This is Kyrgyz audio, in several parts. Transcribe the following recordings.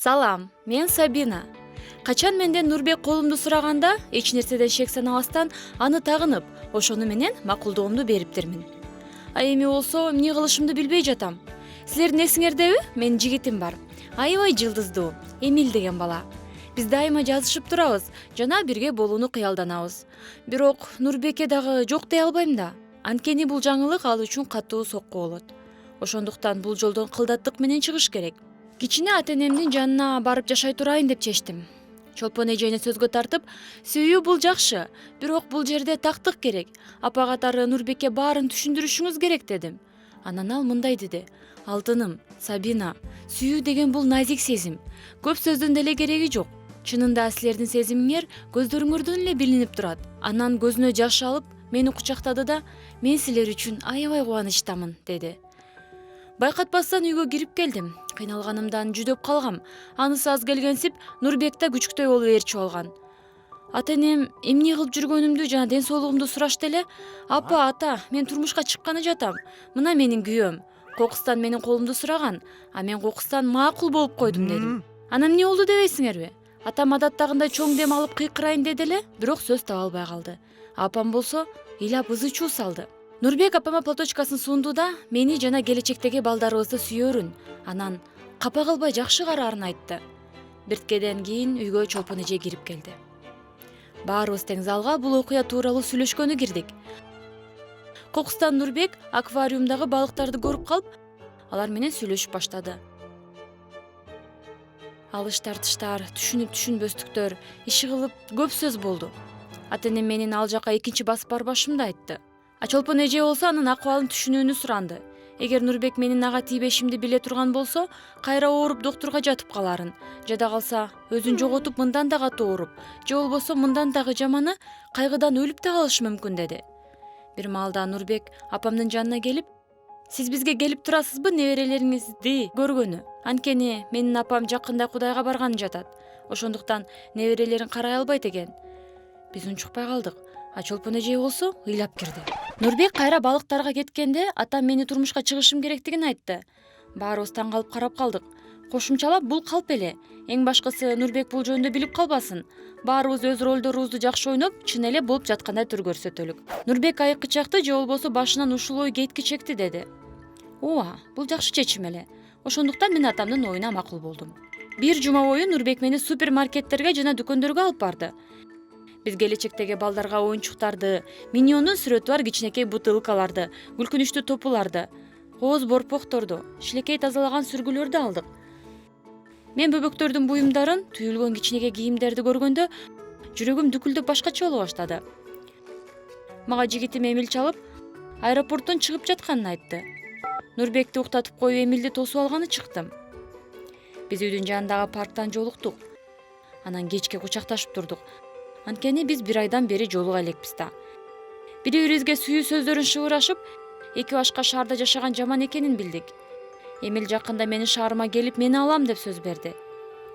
Салам, мен Сабина. Качан менден Нурбек колумду сураганда, эч нерседен шек санабастан аны тагынып, ошону менен макулдоомду бериптирмин. А эми болсо эмне кылышымды билбей жатам. Силердин эсиңердеби? Менин жигитим бар. Аябай жылдыздуу, Эмил деген бала. Биз дайыма жазышып турабыз, жана бирге болууну кыялданабыз. Бирок Нурбекке дагы жок дей албайм да. Анткени бул жаңылык ал үчүн катуу сокку болот. Ошондуктан бул жолдон кылдаттык менен чыгыш керек. Кичине ата-энемдин жанына барып жашай турайын деп чечтим. Чолпон эжени сөзгө тартып, сүйүү бул жакшы, бирок бул жерде тактык керек. Апа катары Нурбекке баарын түшүндүрүшүңүз керек дедим. Анан ал мындай деди: "Алтыным, Сабина, сүйүү деген бул назик сезим. Көп сөздүн деле кереги жок. Чынында силердин сезимиңер көздөрүңөрдөн эле билинип турат." Анан көзүнө жаш алып, мени кучактады да: "Мен силер үчүн аябай кубанычтамын" деди. Байкатпастан үйгө кирип келдим. Кыйналганымдан жүдөп калгам. Анысы аз келгенсип, Нурбек да күчүктөй болуп ээрчип алган. Ата-энем эмне кылып жүргөнүмдү жана ден соолугумду сурашты эле. "Апа, ата, мен турмушка чыкканы жатам. Мына менин күйөөм. Кокустан менин колумду сураган, а мен кокустан макул болуп койдум" дедим. "Анан эмне болду дебейсиңерби? Атам адаттагындай чоң дем алып кыйкырайын деди эле, бирок сөз таба албай калды. Апам болсо ыйлап ызы чуу салды. Нурбек апама платочкасын сунду да мени жана келечектеги балдарыбызды сүйөөрүн, анан капа кылбай жакшы караарын айтты. Бирткеден кийин үйгө Чолпон эже кирип келди. Баарыбыз тең залга бул окуя тууралуу сүйлөшкөнү кирдик. Кокустан Нурбек аквариумдагы балыктарды көрүп калып, алар менен сүйлөшүп баштады. Алыш-тартыштар, түшүнүп-түшүнбөстүктөр, иши кылып көп сөз болду. Ата-энем менин ал жака экинчи басып барбашымды айтты. А Чолпон эже болсо анын акыбалын түшүнүүнү суранды. Эгер Нурбек менин ага тийбешимди биле турган болсо, кайра ооруп доктурга жатып каларын. Жада калса, өзүн жоготуп мындан да катуу ооруп, же болбосо мындан дагы жаманы кайгыдан өлүп да калышы мүмкүн деди. Бир маалда Нурбек апамдын жанына келип: "Сиз бизге келип турасызбы неберелериңизди көргөнү? Анткени менин апам жакында Кудайга барганы жатат. Ошондуктан неберелерин карай албайт экен." Биз унчукпай калдык. А Чолпон эже болсо ыйлап кирди. Нурбек кайра балыктарга кеткенде атам мени турмушка чыгышым керектигин айтты. Баарыбыз таң калып карап калдык. Кошумчалап бул калп эле. Эң башкысы Нурбек бул жөнүндө билип калбасын. Баарыбыз өз ролдорубузду жакшы ойноп, чын эле болуп жаткандай түр көрсөтөлүк. Нурбек айыккы чакты же болбосо башынан ушул ой кетки чекти деди. Ооба, бул жакшы чечим эле. Ошондуктан мен атамдын оюна макул болдум. Бир жума бою Нурбек мени супермаркеттерге жана дүкөндөргө алып барды. Биз келечектеги балдарга оюнчуктарды, миньондун сүрөтү бар кичинекей бутылкаларды, күлкүнүчтүү топуларды, кооз борпокторду, шилекей тазалаган сүргүлөрдү алдык. Мен бөбөктөрдүн буюмдарын, түйүлгөн кичинекей кийимдерди көргөндө жүрөгүм дүкүлдөп башкача боло баштады. Мага жигитим Эмил чалып, аэропорттон чыгып жатканын айтты. Нурбекти уктатып коюп Эмилди тосуп алганы чыктым. Биз үйдүн жанындагы парктан жолуктук. Анан кечке кучакташып турдук. Анткени биз бир айдан бери жолуга элекпиз да. Бири-бирибизге сүйүү сөздөрүн шыбырашып, эки башка шаарда жашаган жаман экенин билдик. Эмил жакында менин шаарыма келип, мени алам деп сөз берди.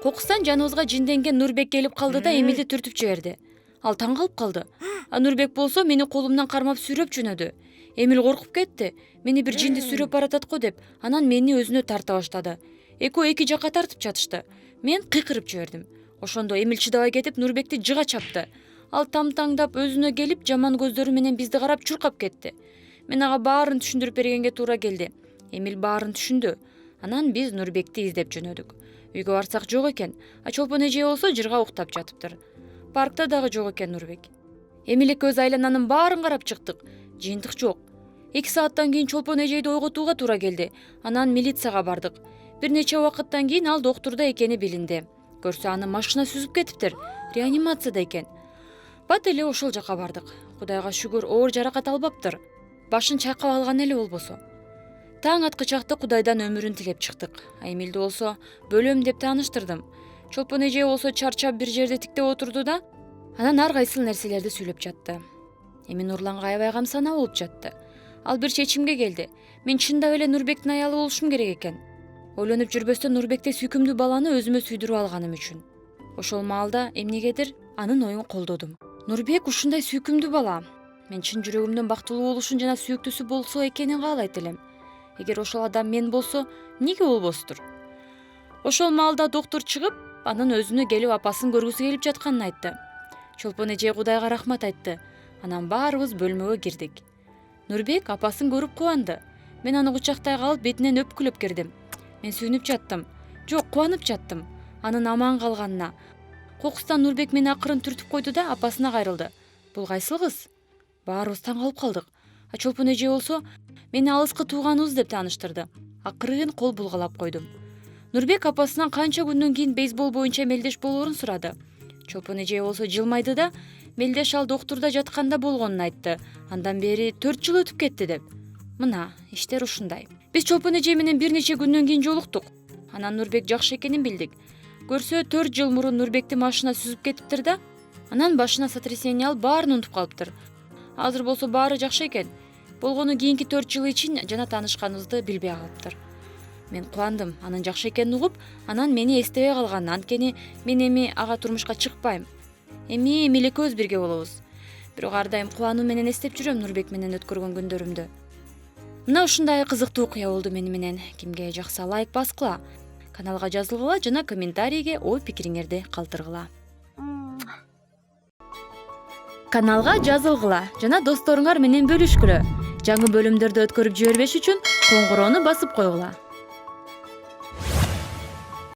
Кокустан жаныбызга жинденген Нурбек келип калды да Эмилди түртүп жиберди. Ал таң калып калды. А Нурбек болсо мени колумдан кармап сүйрөп жөнөдү. Эмил коркуп кетти. Мени бир жинди сүйрөп баратат го деп, анан мени өзүнө тарта баштады. Экөө эки жакка тартып жатышты. Мен кыйкырып жибердим. Ошондо Эмил чыдабай кетип Нурбекти жыга чапты. Ал там-таңдап өзүнө келип, жаман көздөрү менен бизди карап чуркап кетти. Мен ага баарын түшүндүрүп бергенге туура келди. Эмил баарын түшүндү. Анан биз Нурбекти издеп жөнөдүк. Үйгө барсак жок экен, а Чолпон эже болсо жырга уктап жатыптыр. Паркта дагы жок экен Нурбек. Эмил экөөбүз айлананын баарын карап чыктык. Жыйынтык жок. 2 сааттан кийин Чолпон эжейди ойготууга туура келди. Анан милицияга бардык. Бир нече убакыттан кийин ал доктурда экени билинди. Көрсө аны машина сүзүп кетиптир. Реанимацияда экен. Бат эле ошол жака бардык. Кудайга шүгүр, оор жаракат албаптыр. Башын чайкап алган эле болбосо. Таң аткычакты Кудайдан өмүрүн тилеп чыктык. А Эмилди болсо бөлөм деп тааныштырдым. Чолпон эже болсо чарчап бир жерде тиктеп отурду да, анан ар кайсыл нерселерди сүйлөп жатты. Эми Нурланга аябай камсана болуп жатты. Ал бир чечимге келди. Мен чындап эле Нурбектин аялы болушум керек экен. Ойлонуп жүрбөстөн Нурбекте сүйкүмдүү баланы өзүмө сүйдүрүп алганым үчүн. Ошол маалда эмнегедир анын оюн колдодум. Нурбек ушундай сүйкүмдүү бала. Мен чын жүрөгүмдөн бактылуу болушун жана сүйүктүүсү болсо экенин каалайт элем. Эгер ошол адам мен болсо, эмнеге болбостур? Ошол маалда доктор чыгып, анын өзүнө келип апасын көргүсү келип жатканын айтты. Чолпон эже Кудайга рахмат айтты. Анан баарыбыз бөлмөгө кирдик. Нурбек апасын көрүп кубанды. Мен аны кучактай калып, бетинен өпкүлөп кирдим. Мен сүйүнүп жаттым. Жок, кубанып жаттым анын аман калганына. Кокустан Нурбек мени акырын түртүп койду да апасына кайрылды. Бул кайсыл кыз? Баарыбыз таң калып калдык. Чолпон эже болсо мени алыскы тууганыбыз деп тааныштырды. Акырын кол булгалап койдум. Нурбек апасынан канча күндөн кийин бейсбол боюнча мелдеш болоорун сурады. Чолпон эже болсо жылмайды да, мелдеш ал доктурда жатканда болгонун айтты. Андан бери 4 жыл өтүп кетти деп. Мына, иштер ушундай. Биз Чолпон эже менен бир нече күндөн кийин жолуктук. Анан Нурбек жакшы экенин билдик. Көрсө 4 жыл мурун Нурбекти машина сүзүп кетиптир да. Анан башына сотрясение алып баарын унутуп калыптыр. Азыр болсо баары жакшы экен. Болгону кийинки 4 жыл ичин жана таанышканыбызды билбей калыптыр. Мен кубандым, анын жакшы экенин угуп, анан мени эстебей калганын, анткени мен эми ага турмушка чыкпайм. Эми элекөөбүз бирге болобуз. Бирок ар дайым кубануу менен эстеп жүрөм Нурбек менен өткөргөн күндөрүмдү. Мына ушундай кызыктуу окуя болду мени менен. Кимге жакса лайк баскыла, каналга жазылгыла жана комментарийге ой пикириңерди калтыргыла. Каналга жазылгыла жана досторуңар менен бөлүшкүлө. Жаңы бөлүмдөрдү өткөрүп жибербеш үчүн коңгуроону басып койгула.